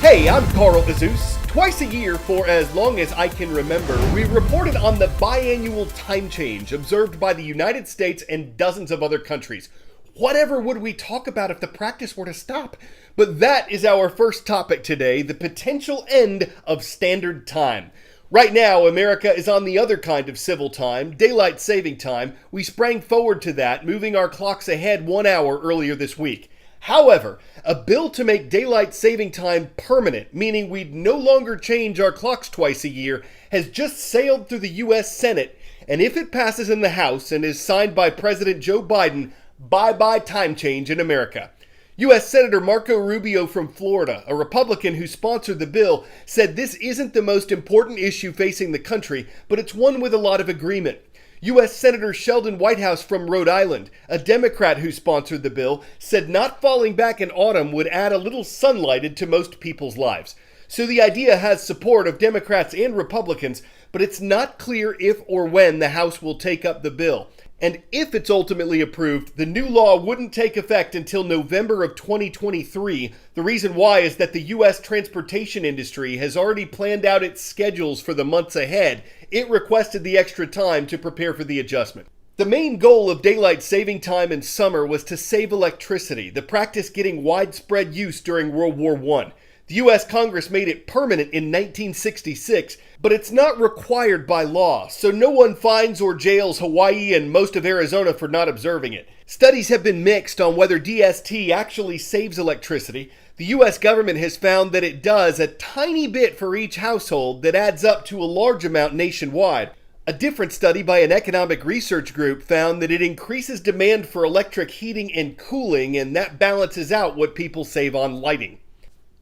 Hey, I'm Carl Azus. Twice a year, for as long as I can remember, we reported on the biannual time change observed by the United States and dozens of other countries. Whatever would we talk about if the practice were to stop? But that is our first topic today, the potential end of standard time. Right now, America is on the other kind of civil time, daylight saving time. We sprang forward to that, moving our clocks ahead 1 hour earlier this week. However, a bill to make daylight saving time permanent, meaning we'd no longer change our clocks twice a year, has just sailed through the U.S. Senate, and if it passes in the House and is signed by President Joe Biden, bye-bye time change in America. U.S. Senator Marco Rubio from Florida, a Republican who sponsored the bill, said this isn't the most important issue facing the country, but it's one with a lot of agreement. U.S. Senator Sheldon Whitehouse from Rhode Island, a Democrat who sponsored the bill, said not falling back in autumn would add a little sunlight to most people's lives. So the idea has support of Democrats and Republicans, but it's not clear if or when the House will take up the bill. And if it's ultimately approved, the new law wouldn't take effect until November of 2023. The reason why is that the U.S. transportation industry has already planned out its schedules for the months ahead. It requested the extra time to prepare for the adjustment. The main goal of daylight saving time in summer was to save electricity, the practice getting widespread use during World War I. The U.S. Congress made it permanent in 1966, but it's not required by law, so no one fines or jails Hawaii and most of Arizona for not observing it. Studies have been mixed on whether DST actually saves electricity. The U.S. government has found that it does a tiny bit for each household that adds up to a large amount nationwide. A different study by an economic research group found that it increases demand for electric heating and cooling, and that balances out what people save on lighting.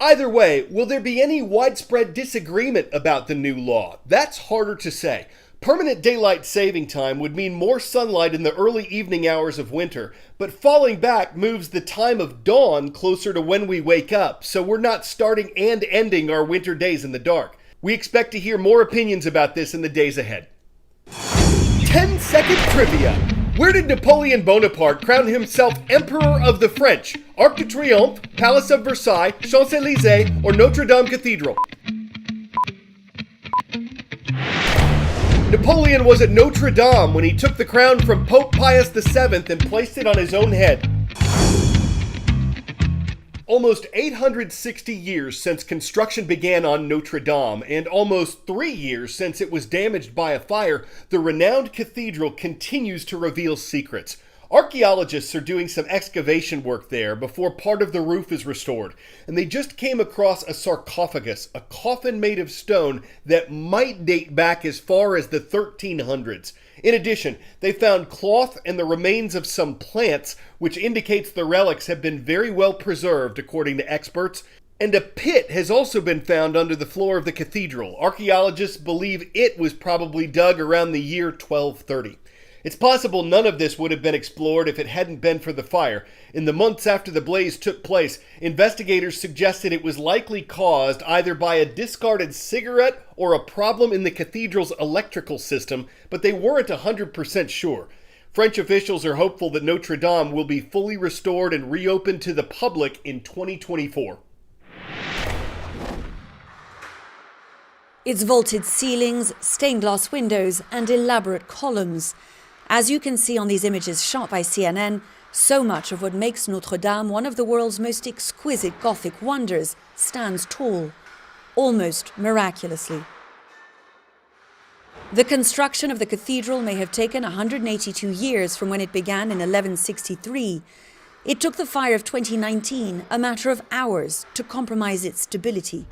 Either way, will there be any widespread disagreement about the new law? That's harder to say. Permanent daylight saving time would mean more sunlight in the early evening hours of winter, but falling back moves the time of dawn closer to when we wake up, so we're not starting and ending our winter days in the dark. We expect to hear more opinions about this in the days ahead. 10-second trivia. Where did Napoleon Bonaparte crown himself Emperor of the French? Arc de Triomphe, Palace of Versailles, Champs-Élysées, or Notre Dame Cathedral? Napoleon was at Notre Dame when he took the crown from Pope Pius VII and placed it on his own head. Almost 860 years since construction began on Notre Dame, and almost 3 years since it was damaged by a fire, the renowned cathedral continues to reveal secrets. Archaeologists are doing some excavation work there before part of the roof is restored, and they just came across a sarcophagus, a coffin made of stone that might date back as far as the 1300s. In addition, they found cloth and the remains of some plants, which indicates the relics have been very well preserved, according to experts. And a pit has also been found under the floor of the cathedral. Archaeologists believe it was probably dug around the year 1230. It's possible none of this would have been explored if it hadn't been for the fire. In the months after the blaze took place, investigators suggested it was likely caused either by a discarded cigarette or a problem in the cathedral's electrical system, but they weren't 100% sure. French officials are hopeful that Notre Dame will be fully restored and reopened to the public in 2024. Its vaulted ceilings, stained glass windows, and elaborate columns. As you can see on these images shot by CNN, so much of what makes Notre Dame one of the world's most exquisite Gothic wonders stands tall, almost miraculously. The construction of the cathedral may have taken 182 years from when it began in 1163. It took the fire of 2019 a matter of hours to compromise its stability.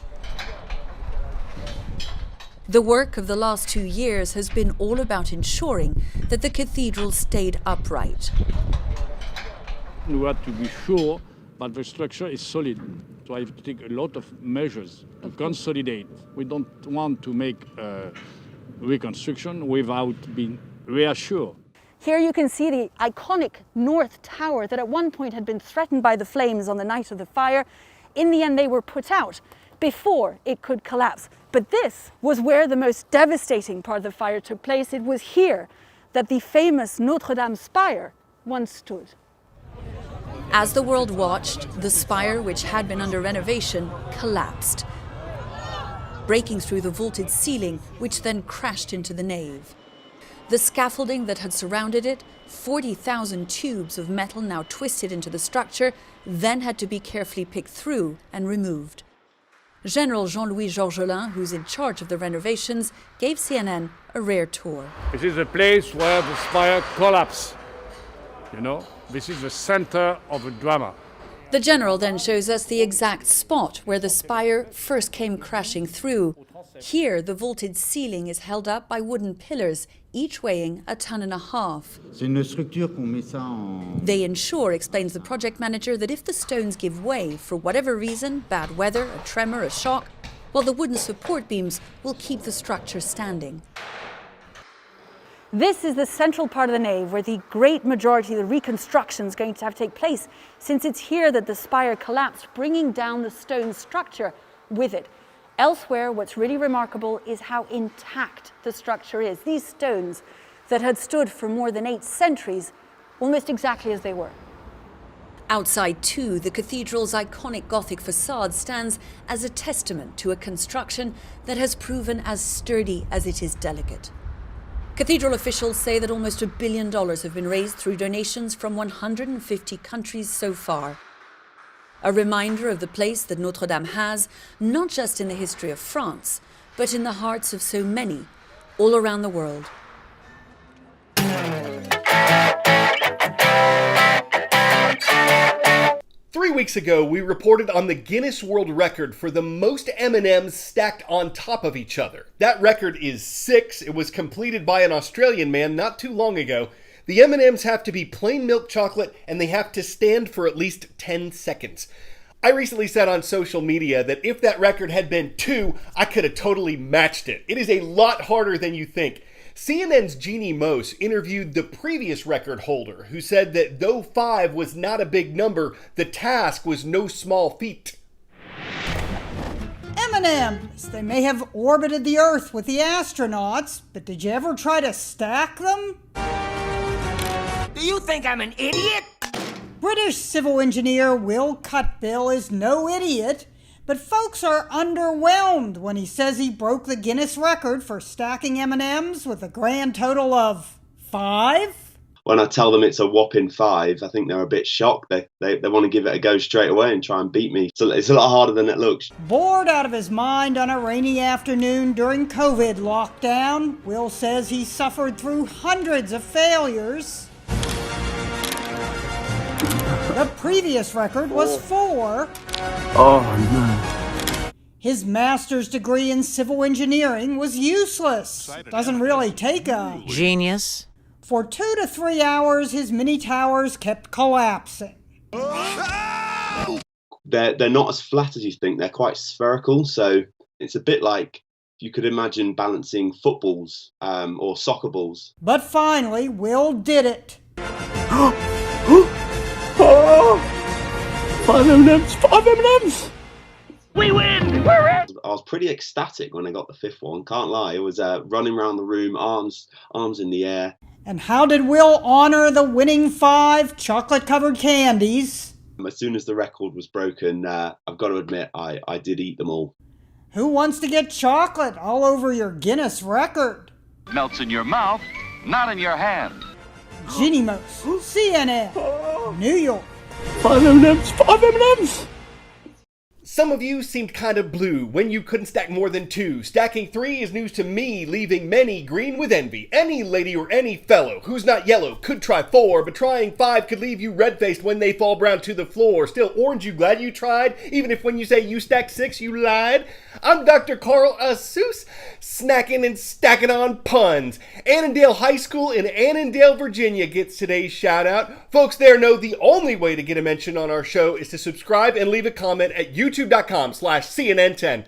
The work of the last 2 years has been all about ensuring that the cathedral stayed upright. We had to be sure that the structure is solid. So I have to take a lot of measures to consolidate. We don't want to make a reconstruction without being reassured. Here you can see the iconic North Tower that at one point had been threatened by the flames on the night of the fire. In the end, they were put out before it could collapse. But this was where the most devastating part of the fire took place. It was here that the famous Notre Dame spire once stood. As the world watched, the spire, which had been under renovation, collapsed, breaking through the vaulted ceiling, which then crashed into the nave. The scaffolding that had surrounded it, 40,000 tubes of metal now twisted into the structure, then had to be carefully picked through and removed. General Jean-Louis Georgelin, who's in charge of the renovations, gave CNN a rare tour. This is the place where the spire collapsed. You know, this is the center of a drama. The general then shows us the exact spot where the spire first came crashing through. Here, the vaulted ceiling is held up by wooden pillars, each weighing 1.5 tons. They ensure, explains the project manager, that if the stones give way for whatever reason, bad weather, a tremor, a shock, well, the wooden support beams will keep the structure standing. This is the central part of the nave where the great majority of the reconstruction is going to have to take place, since it's here that the spire collapsed, bringing down the stone structure with it. Elsewhere, what's really remarkable is how intact the structure is. These stones that had stood for more than 8 centuries, almost exactly as they were. Outside too, the cathedral's iconic Gothic facade stands as a testament to a construction that has proven as sturdy as it is delicate. Cathedral officials say that almost $1 billion have been raised through donations from 150 countries so far. A reminder of the place that Notre Dame has, not just in the history of France, but in the hearts of so many all around the world. 3 weeks ago, we reported on the Guinness World Record for the most M&Ms stacked on top of each other. That record is 6. It was completed by an Australian man not too long ago. The M&Ms have to be plain milk chocolate, and they have to stand for at least 10 seconds. I recently said on social media that if that record had been 2, I could have totally matched it. It is a lot harder than you think. CNN's Jeannie Mose interviewed the previous record holder, who said that though 5 was not a big number, the task was no small feat. M&Ms. They may have orbited the Earth with the astronauts, but did you ever try to stack them? Do you think I'm an idiot? British civil engineer Will Cutbill is no idiot, but folks are underwhelmed when he says he broke the Guinness record for stacking M&Ms with a grand total of 5. When I tell them it's a whopping 5, I think they're a bit shocked. They want to give it a go straight away and try and beat me. So it's a lot harder than it looks. Bored out of his mind on a rainy afternoon during COVID lockdown, Will says he suffered through hundreds of failures. The previous record was 4. Oh, no. His master's degree in civil engineering was useless. Doesn't really take a Genius. For 2 to 3 hours, his mini towers kept collapsing. They're not as flat as you think. They're quite spherical, so it's a bit like you could imagine balancing footballs or soccer balls. But finally, Will did it. 5 M&Ms! 5 M&Ms! We win! We're in! I was pretty ecstatic when I got the 5th one, can't lie. It was running around the room, arms in the air. And how did Will honor the winning 5 chocolate-covered candies? As soon as the record was broken, I've got to admit, I did eat them all. Who wants to get chocolate all over your Guinness record? Melts in your mouth, not in your hand. Jeannie Mose, CNN, New York. 5 M&Ms! 5 M&Ms! Some of you seemed kind of blue when you couldn't stack more than 2. Stacking 3 is news to me, leaving many green with envy. Any lady or any fellow who's not yellow could try 4, but trying 5 could leave you red-faced when they fall brown to the floor. Still, orange, you glad you tried? Even if when you say you stacked 6, you lied? I'm Dr. Carl Assus, snacking and stacking on puns. Annandale High School in Annandale, Virginia gets today's shout-out. Folks there know the only way to get a mention on our show is to subscribe and leave a comment at youtube.com/CNN10.